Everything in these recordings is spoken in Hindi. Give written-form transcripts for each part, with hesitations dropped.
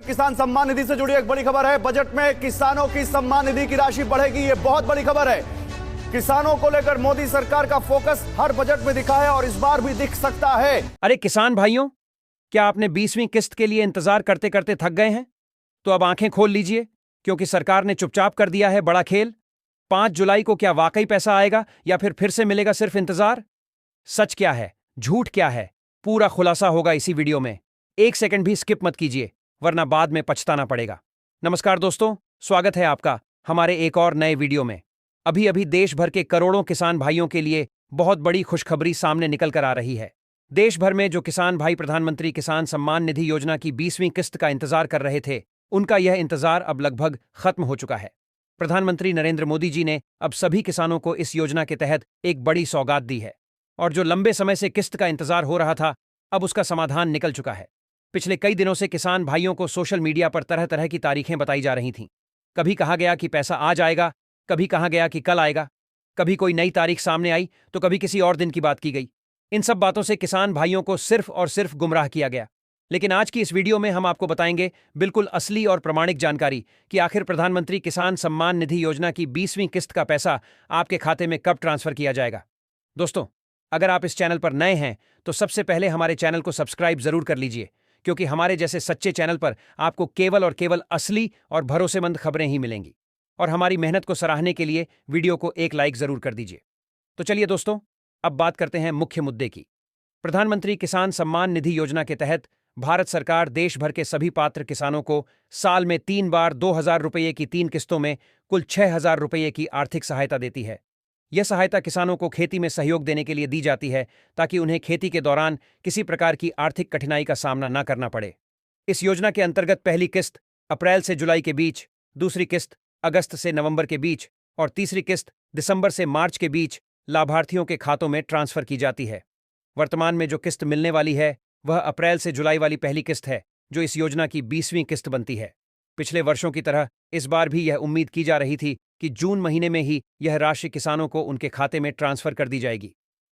किसान सम्मान निधि से जुड़ी एक बड़ी खबर है। बजट में किसानों की सम्मान निधि की राशि बढ़ेगी, ये बहुत बड़ी खबर है। किसानों को लेकर मोदी सरकार का फोकस हर बजट में दिखा है और इस बार भी दिख सकता है। अरे किसान भाइयों, क्या आपने 20वीं किस्त के लिए इंतजार करते करते थक गए हैं? तो अब आंखें खोल लीजिए, क्योंकि सरकार ने चुपचाप कर दिया है बड़ा खेल। 5 जुलाई को क्या वाकई पैसा आएगा या फिर से मिलेगा सिर्फ इंतजार? सच क्या है, झूठ क्या है, पूरा खुलासा होगा इसी वीडियो में। एक सेकंड भी स्किप मत कीजिए, वरना बाद में पछताना पड़ेगा। नमस्कार दोस्तों, स्वागत है आपका हमारे एक और नए वीडियो में। अभी अभी देश भर के करोड़ों किसान भाइयों के लिए बहुत बड़ी खुशखबरी सामने निकल कर आ रही है। देश भर में जो किसान भाई प्रधानमंत्री किसान सम्मान निधि योजना की 20वीं किस्त का इंतजार कर रहे थे, उनका यह इंतजार अब लगभग खत्म हो चुका है। प्रधानमंत्री नरेंद्र मोदी जी ने अब सभी किसानों को इस योजना के तहत एक बड़ी सौगात दी है, और जो लंबे समय से किस्त का इंतजार हो रहा था, अब उसका समाधान निकल चुका है। पिछले कई दिनों से किसान भाइयों को सोशल मीडिया पर तरह तरह की तारीखें बताई जा रही थीं। कभी कहा गया कि पैसा आज आएगा, कभी कहा गया कि कल आएगा, कभी कोई नई तारीख सामने आई तो कभी किसी और दिन की बात की गई। इन सब बातों से किसान भाइयों को सिर्फ और सिर्फ गुमराह किया गया। लेकिन आज की इस वीडियो में हम आपको बताएंगे बिल्कुल असली और प्रमाणिक जानकारी कि आखिर प्रधानमंत्री किसान सम्मान निधि योजना की 20वीं किस्त का पैसा आपके खाते में कब ट्रांसफर किया जाएगा। दोस्तों, अगर आप इस चैनल पर नए हैं तो सबसे पहले हमारे चैनल को सब्सक्राइब जरूर कर लीजिए, क्योंकि हमारे जैसे सच्चे चैनल पर आपको केवल और केवल असली और भरोसेमंद खबरें ही मिलेंगी। और हमारी मेहनत को सराहने के लिए वीडियो को एक लाइक जरूर कर दीजिए। तो चलिए दोस्तों, अब बात करते हैं मुख्य मुद्दे की। प्रधानमंत्री किसान सम्मान निधि योजना के तहत भारत सरकार देश भर के सभी पात्र किसानों को साल में 3 बार 2,000 रुपये की 3 किस्तों में कुल 6,000 रुपये की आर्थिक सहायता देती है। यह सहायता किसानों को खेती में सहयोग देने के लिए दी जाती है, ताकि उन्हें खेती के दौरान किसी प्रकार की आर्थिक कठिनाई का सामना न करना पड़े। इस योजना के अंतर्गत पहली किस्त अप्रैल से जुलाई के बीच, दूसरी किस्त अगस्त से नवंबर के बीच और तीसरी किस्त दिसंबर से मार्च के बीच लाभार्थियों के खातों में ट्रांसफर की जाती है। वर्तमान में जो किस्त मिलने वाली है वह अप्रैल से जुलाई वाली पहली किस्त है, जो इस योजना की 20वीं किस्त बनती है। पिछले वर्षों की तरह इस बार भी यह उम्मीद की जा रही थी कि जून महीने में ही यह राशि किसानों को उनके खाते में ट्रांसफर कर दी जाएगी।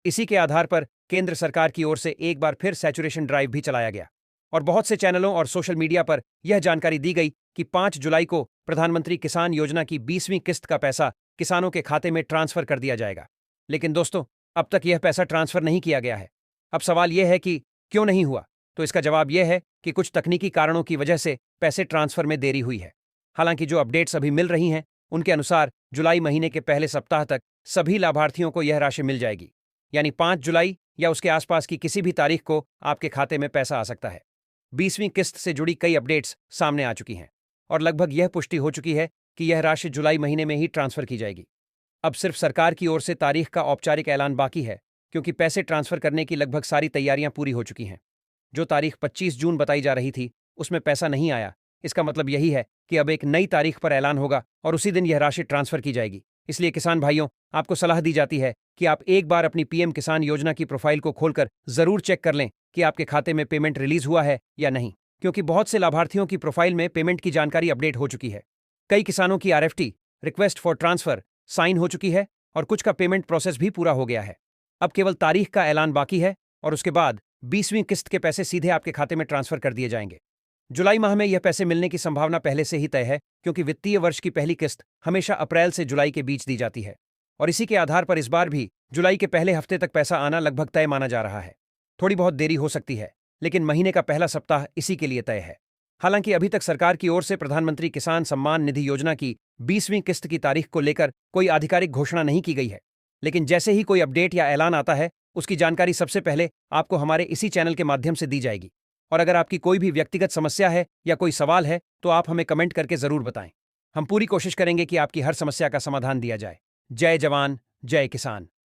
इसी के आधार पर केंद्र सरकार की ओर से एक बार फिर सैचुरेशन ड्राइव भी चलाया गया, और बहुत से चैनलों और सोशल मीडिया पर यह जानकारी दी गई कि 5 जुलाई को प्रधानमंत्री किसान योजना की 20वीं किस्त का पैसा किसानों के खाते में ट्रांसफर कर दिया जाएगा। लेकिन दोस्तों, अब तक यह पैसा ट्रांसफर नहीं किया गया है। अब सवाल यह है कि क्यों नहीं हुआ? तो इसका जवाब यह है कि कुछ तकनीकी कारणों की वजह से पैसे ट्रांसफर में देरी हुई है। हालांकि जो अपडेट्स अभी मिल रही हैं उनके अनुसार जुलाई महीने के पहले सप्ताह तक सभी लाभार्थियों को यह राशि मिल जाएगी, यानी 5 जुलाई या उसके आसपास की किसी भी तारीख को आपके खाते में पैसा आ सकता है। 20वीं किस्त से जुड़ी कई अपडेट्स सामने आ चुकी हैं और लगभग यह पुष्टि हो चुकी है कि यह राशि जुलाई महीने में ही ट्रांसफर की जाएगी। अब सिर्फ सरकार की ओर से तारीख का औपचारिक ऐलान बाकी है, क्योंकि पैसे ट्रांसफर करने की लगभग सारी तैयारियां पूरी हो चुकी हैं। जो तारीख 25 जून बताई जा रही थी उसमें पैसा नहीं आया। इसका मतलब यही है कि अब एक नई तारीख पर ऐलान होगा और उसी दिन यह राशि ट्रांसफर की जाएगी। इसलिए किसान भाइयों, आपको सलाह दी जाती है कि आप एक बार अपनी पीएम किसान योजना की प्रोफाइल को खोलकर जरूर चेक कर लें कि आपके खाते में पेमेंट रिलीज हुआ है या नहीं, क्योंकि बहुत से लाभार्थियों की प्रोफाइल में पेमेंट की जानकारी अपडेट हो चुकी है। कई किसानों की RFT request for transfer sign हो चुकी है और कुछ का पेमेंट प्रोसेस भी पूरा हो गया है। अब केवल तारीख का ऐलान बाकी है और उसके बाद 20वीं किस्त के पैसे सीधे आपके खाते में ट्रांसफर कर दिए जाएंगे। जुलाई माह में यह पैसे मिलने की संभावना पहले से ही तय है, क्योंकि वित्तीय वर्ष की पहली किस्त हमेशा अप्रैल से जुलाई के बीच दी जाती है, और इसी के आधार पर इस बार भी जुलाई के पहले हफ्ते तक पैसा आना लगभग तय माना जा रहा है। थोड़ी बहुत देरी हो सकती है, लेकिन महीने का पहला सप्ताह इसी के लिए तय है। हालांकि अभी तक सरकार की ओर से प्रधानमंत्री किसान सम्मान निधि योजना की 20वीं किस्त की तारीख को लेकर कोई आधिकारिक घोषणा नहीं की गई है, लेकिन जैसे ही कोई अपडेट या ऐलान आता है उसकी जानकारी सबसे पहले आपको हमारे इसी चैनल के माध्यम से दी जाएगी। और अगर आपकी कोई भी व्यक्तिगत समस्या है या कोई सवाल है तो आप हमें कमेंट करके जरूर बताएं। हम पूरी कोशिश करेंगे कि आपकी हर समस्या का समाधान दिया जाए। जय जवान, जय किसान।